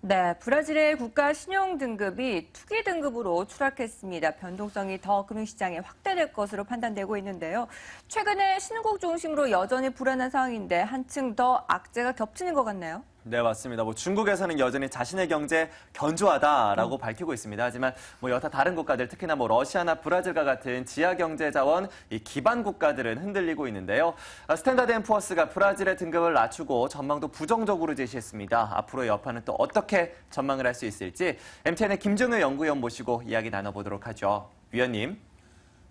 네, 브라질의 국가 신용 등급이 투기 등급으로 추락했습니다. 변동성이 더 금융시장에 확대될 것으로 판단되고 있는데요. 최근에 신흥국 중심으로 여전히 불안한 상황인데 한층 더 악재가 겹치는 것 같네요. 네, 맞습니다. 중국에서는 여전히 자신의 경제 견조하다라고 밝히고 있습니다. 하지만 여타 다른 국가들, 특히나 러시아나 브라질과 같은 지하 경제 자원 이 기반 국가들은 흔들리고 있는데요. 스탠다드 앤 푸어스가 브라질의 등급을 낮추고 전망도 부정적으로 제시했습니다. 앞으로의 여파는 또 어떻게 전망을 할 수 있을지 MTN의 김준우 연구위원 모시고 이야기 나눠보도록 하죠. 위원님.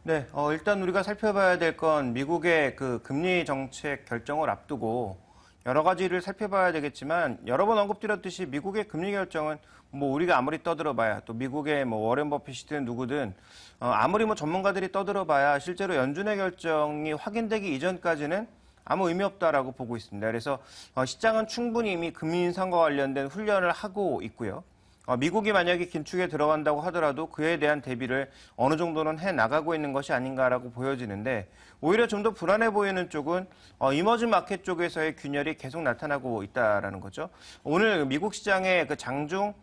네, 일단 우리가 살펴봐야 될 건 미국의 그 금리 정책 결정을 앞두고 여러 가지를 살펴봐야 되겠지만 여러 번 언급드렸듯이 미국의 금리 결정은 우리가 아무리 떠들어봐야 또 미국의 워렌 버핏이든 누구든 아무리 전문가들이 떠들어봐야 실제로 연준의 결정이 확인되기 이전까지는 아무 의미 없다라고 보고 있습니다. 그래서 시장은 충분히 이미 금리 인상과 관련된 훈련을 하고 있고요. 미국이 만약에 긴축에 들어간다고 하더라도 그에 대한 대비를 어느 정도는 해나가고 있는 것이 아닌가라고 보여지는데 오히려 좀 더 불안해 보이는 쪽은 이머징 마켓 쪽에서의 균열이 계속 나타나고 있다라는 거죠. 오늘 미국 시장의 그 장중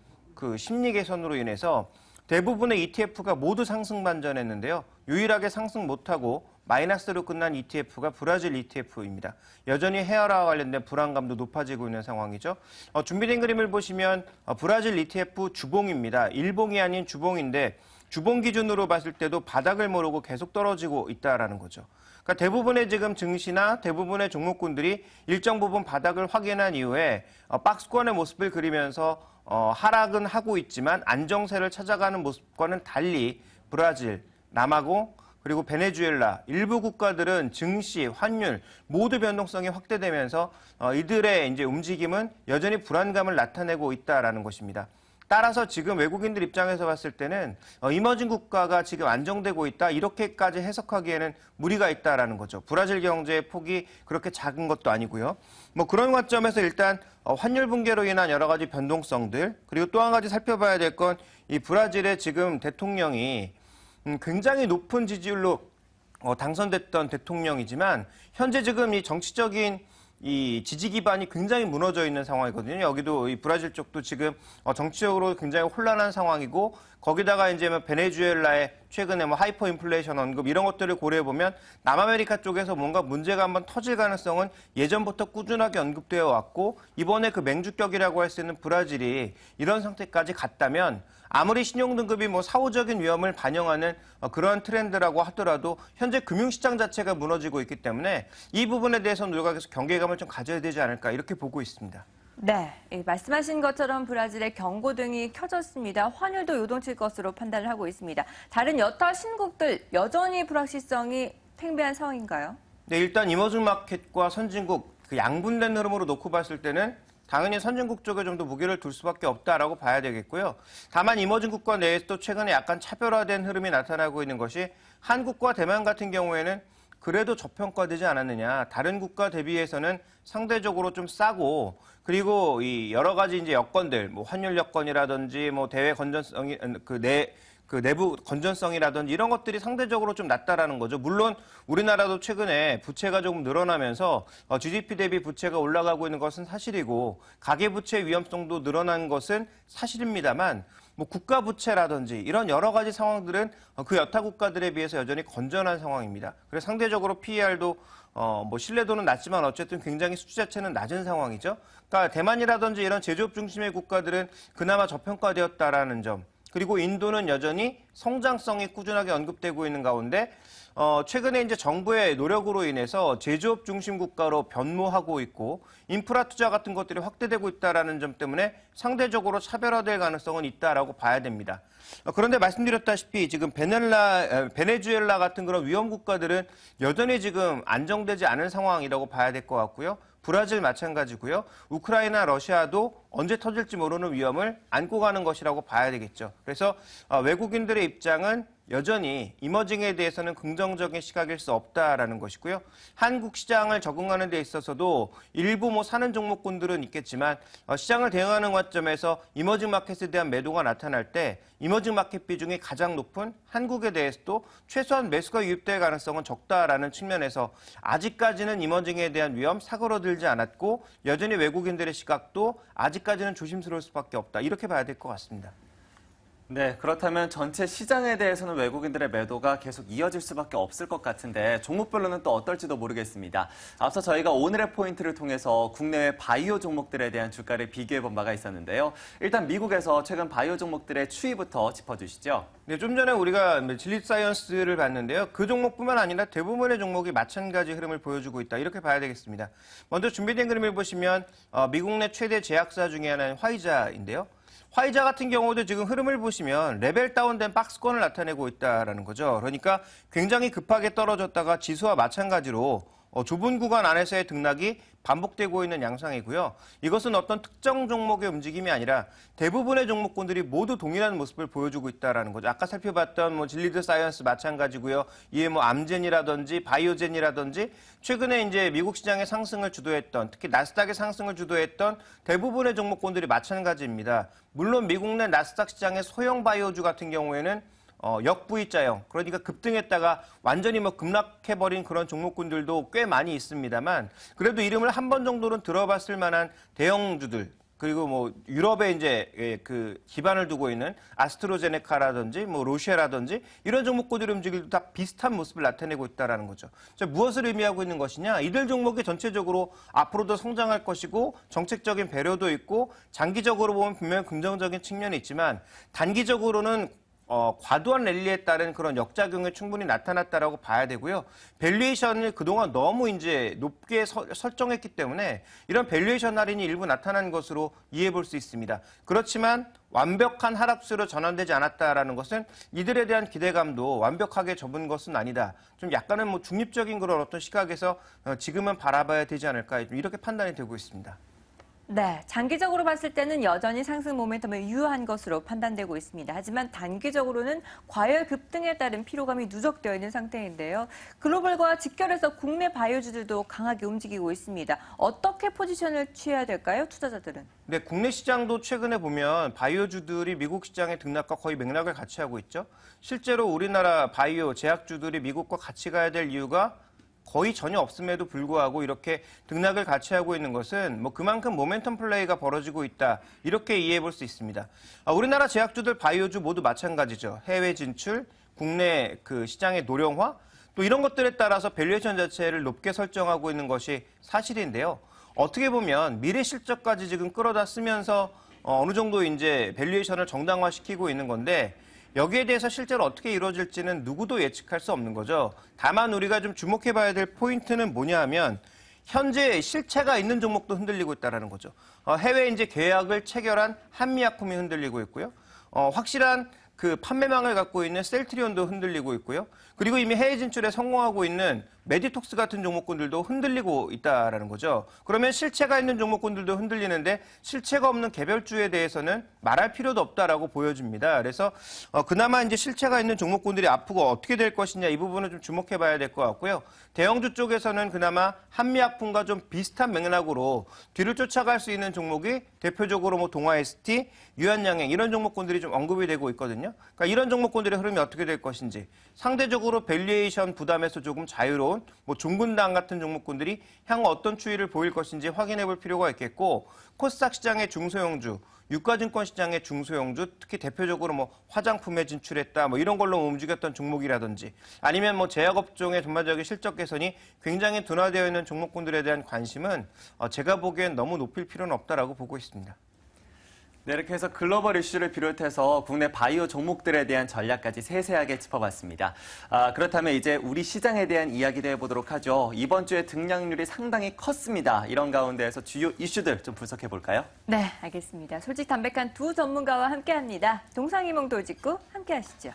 심리 개선으로 인해서 대부분의 ETF가 모두 상승 반전했는데요. 유일하게 상승 못하고 마이너스로 끝난 ETF가 브라질 ETF입니다. 여전히 헤아라와 관련된 불안감도 높아지고 있는 상황이죠. 준비된 그림을 보시면 브라질 ETF 주봉입니다. 일봉이 아닌 주봉인데 주봉 기준으로 봤을 때도 바닥을 모르고 계속 떨어지고 있다라는 거죠. 그러니까 대부분의 지금 증시나 대부분의 종목군들이 일정 부분 바닥을 확인한 이후에 박스권의 모습을 그리면서 하락은 하고 있지만 안정세를 찾아가는 모습과는 달리 브라질, 남아공, 그리고 베네수엘라, 일부 국가들은 증시, 환율 모두 변동성이 확대되면서 이들의 이제 움직임은 여전히 불안감을 나타내고 있다라는 것입니다. 따라서 지금 외국인들 입장에서 봤을 때는 이머징 국가가 지금 안정되고 있다 이렇게까지 해석하기에는 무리가 있다라는 거죠. 브라질 경제의 폭이 그렇게 작은 것도 아니고요. 그런 관점에서 일단 환율 붕괴로 인한 여러 가지 변동성들 그리고 또 한 가지 살펴봐야 될 건 이 브라질의 지금 대통령이 굉장히 높은 지지율로 당선됐던 대통령이지만 현재 지금 이 정치적인 이 지지 기반이 굉장히 무너져 있는 상황이거든요. 여기도 이 브라질 쪽도 지금 정치적으로 굉장히 혼란한 상황이고 거기다가 이제 베네수엘라의 최근에 하이퍼 인플레이션 언급 이런 것들을 고려해 보면 남아메리카 쪽에서 뭔가 문제가 한번 터질 가능성은 예전부터 꾸준하게 언급되어 왔고 이번에 그 맹주격이라고 할 수 있는 브라질이 이런 상태까지 갔다면 아무리 신용등급이 사후적인 위험을 반영하는 그런 트렌드라고 하더라도 현재 금융시장 자체가 무너지고 있기 때문에 이 부분에 대해서는 우리가 계속 경계감을 좀 가져야 되지 않을까 이렇게 보고 있습니다. 네, 말씀하신 것처럼 브라질의 경고등이 켜졌습니다. 환율도 요동칠 것으로 판단을 하고 있습니다. 다른 여타 신국들 여전히 불확실성이 팽배한 상황인가요? 네, 일단 이머징 마켓과 선진국 그 양분된 흐름으로 놓고 봤을 때는 당연히 선진국 쪽에 좀 더 무게를 둘 수밖에 없다라고 봐야 되겠고요. 다만 이머징 국가 내에서도 최근에 약간 차별화된 흐름이 나타나고 있는 것이 한국과 대만 같은 경우에는 그래도 저평가되지 않았느냐. 다른 국가 대비해서는 상대적으로 좀 싸고 그리고 이 여러 가지 이제 여건들, 환율 여건이라든지 대외 건전성이 내부 건전성이라든지 이런 것들이 상대적으로 좀 낮다라는 거죠. 물론 우리나라도 최근에 부채가 조금 늘어나면서 GDP 대비 부채가 올라가고 있는 것은 사실이고 가계부채 위험성도 늘어난 것은 사실입니다만 국가 부채라든지 이런 여러 가지 상황들은 그 여타 국가들에 비해서 여전히 건전한 상황입니다. 그래서 상대적으로 PER도 신뢰도는 낮지만 어쨌든 굉장히 수치 자체는 낮은 상황이죠. 그러니까 대만이라든지 이런 제조업 중심의 국가들은 그나마 저평가되었다라는 점. 그리고 인도는 여전히 성장성이 꾸준하게 언급되고 있는 가운데 최근에 이제 정부의 노력으로 인해서 제조업 중심 국가로 변모하고 있고 인프라 투자 같은 것들이 확대되고 있다는 점 때문에 상대적으로 차별화될 가능성은 있다라고 봐야 됩니다. 그런데 말씀드렸다시피 지금 베네수엘라 같은 그런 위험 국가들은 여전히 지금 안정되지 않은 상황이라고 봐야 될 것 같고요. 브라질 마찬가지고요. 우크라이나, 러시아도 언제 터질지 모르는 위험을 안고 가는 것이라고 봐야 되겠죠. 그래서 외국인들의 입장은 여전히 이머징에 대해서는 긍정적인 시각일 수 없다라는 것이고요. 한국 시장을 적응하는 데 있어서도 일부 사는 종목군들은 있겠지만 시장을 대응하는 관점에서 이머징 마켓에 대한 매도가 나타날 때 이머징 마켓 비중이 가장 높은 한국에 대해서도 최소한 매수가 유입될 가능성은 적다라는 측면에서 아직까지는 이머징에 대한 위험 사그러들지 않았고 여전히 외국인들의 시각도 아직까지는 조심스러울 수밖에 없다. 이렇게 봐야 될 것 같습니다. 네, 그렇다면 전체 시장에 대해서는 외국인들의 매도가 계속 이어질 수밖에 없을 것 같은데 종목별로는 또 어떨지도 모르겠습니다. 앞서 저희가 오늘의 포인트를 통해서 국내외 바이오 종목들에 대한 주가를 비교해본 바가 있었는데요. 일단 미국에서 최근 바이오 종목들의 추이부터 짚어주시죠. 네, 좀 전에 우리가 질립사이언스를 봤는데요. 그 종목뿐만 아니라 대부분의 종목이 마찬가지 흐름을 보여주고 있다. 이렇게 봐야 되겠습니다. 먼저 준비된 그림을 보시면 미국 내 최대 제약사 중에 하나는 화이자인데요. 화이자 같은 경우도 지금 흐름을 보시면 레벨 다운된 박스권을 나타내고 있다는 거죠. 그러니까 굉장히 급하게 떨어졌다가 지수와 마찬가지로 좁은 구간 안에서의 등락이 반복되고 있는 양상이고요. 이것은 어떤 특정 종목의 움직임이 아니라 대부분의 종목군들이 모두 동일한 모습을 보여주고 있다는 거죠. 아까 살펴봤던 질리드 사이언스 마찬가지고요. 이에 암젠이라든지 바이오젠이라든지 최근에 이제 미국 시장의 상승을 주도했던 특히 나스닥의 상승을 주도했던 대부분의 종목군들이 마찬가지입니다. 물론 미국 내 나스닥 시장의 소형 바이오주 같은 경우에는 역V자형, 그러니까 급등했다가 완전히 급락해버린 그런 종목군들도 꽤 많이 있습니다만, 그래도 이름을 한 번 정도는 들어봤을 만한 대형주들, 그리고 유럽에 이제 그 기반을 두고 있는 아스트로제네카라든지 로쉐라든지 이런 종목군들의 움직임도 다 비슷한 모습을 나타내고 있다는 거죠. 자, 무엇을 의미하고 있는 것이냐? 이들 종목이 전체적으로 앞으로도 성장할 것이고 정책적인 배려도 있고 장기적으로 보면 분명히 긍정적인 측면이 있지만 단기적으로는 과도한 랠리에 따른 그런 역작용이 충분히 나타났다라고 봐야 되고요. 밸류에이션을 그동안 너무 이제 높게 설정했기 때문에 이런 밸류에이션 할인이 일부 나타난 것으로 이해해 볼 수 있습니다. 그렇지만 완벽한 하락세로 전환되지 않았다라는 것은 이들에 대한 기대감도 완벽하게 접은 것은 아니다. 좀 약간은 중립적인 그런 어떤 시각에서 지금은 바라봐야 되지 않을까 이렇게 판단이 되고 있습니다. 네, 장기적으로 봤을 때는 여전히 상승 모멘텀을 유효한 것으로 판단되고 있습니다. 하지만 단기적으로는 과열 급등에 따른 피로감이 누적되어 있는 상태인데요. 글로벌과 직결해서 국내 바이오주들도 강하게 움직이고 있습니다. 어떻게 포지션을 취해야 될까요, 투자자들은? 네, 국내 시장도 최근에 보면 바이오주들이 미국 시장의 등락과 거의 맥락을 같이 하고 있죠. 실제로 우리나라 바이오 제약주들이 미국과 같이 가야 될 이유가 거의 전혀 없음에도 불구하고 이렇게 등락을 같이 하고 있는 것은 그만큼 모멘텀 플레이가 벌어지고 있다. 이렇게 이해해 볼 수 있습니다. 우리나라 제약주들 바이오주 모두 마찬가지죠. 해외 진출, 국내 그 시장의 노령화, 또 이런 것들에 따라서 밸류에이션 자체를 높게 설정하고 있는 것이 사실인데요. 어떻게 보면 미래 실적까지 지금 끌어다 쓰면서 어느 정도 이제 밸류에이션을 정당화시키고 있는 건데 여기에 대해서 실제로 어떻게 이루어질지는 누구도 예측할 수 없는 거죠. 다만 우리가 좀 주목해 봐야 될 포인트는 뭐냐 하면 현재 실체가 있는 종목도 흔들리고 있다는 거죠. 해외 이제 계약을 체결한 한미약품이 흔들리고 있고요. 확실한 그 판매망을 갖고 있는 셀트리온도 흔들리고 있고요. 그리고 이미 해외 진출에 성공하고 있는 메디톡스 같은 종목군들도 흔들리고 있다는 거죠. 그러면 실체가 있는 종목군들도 흔들리는데 실체가 없는 개별주에 대해서는 말할 필요도 없다라고 보여집니다. 그래서 그나마 이제 실체가 있는 종목군들이 앞으로 어떻게 될 것이냐 이 부분을 좀 주목해 봐야 될 것 같고요. 대형주 쪽에서는 그나마 한미약품과 좀 비슷한 맥락으로 뒤를 쫓아갈 수 있는 종목이 대표적으로 동아ST, 유한양행 이런 종목군들이 좀 언급이 되고 있거든요. 그러니까 이런 종목군들의 흐름이 어떻게 될 것인지 상대적으로 밸류에이션 부담에서 조금 자유로운 종근당 같은 종목군들이 향후 어떤 추이를 보일 것인지 확인해 볼 필요가 있겠고 코스닥 시장의 중소형주, 유가증권 시장의 중소형주, 특히 대표적으로 화장품에 진출했다 이런 걸로 움직였던 종목이라든지 아니면 제약업종의 전반적인 실적 개선이 굉장히 둔화되어 있는 종목군들에 대한 관심은 제가 보기엔 너무 높일 필요는 없다라고 보고 있습니다. 네, 이렇게 해서 글로벌 이슈를 비롯해서 국내 바이오 종목들에 대한 전략까지 세세하게 짚어봤습니다. 그렇다면 이제 우리 시장에 대한 이야기도 해보도록 하죠. 이번 주에 등락률이 상당히 컸습니다. 이런 가운데에서 주요 이슈들 좀 분석해 볼까요? 네, 알겠습니다. 솔직 담백한 두 전문가와 함께합니다. 동상이몽 돌직구 함께하시죠.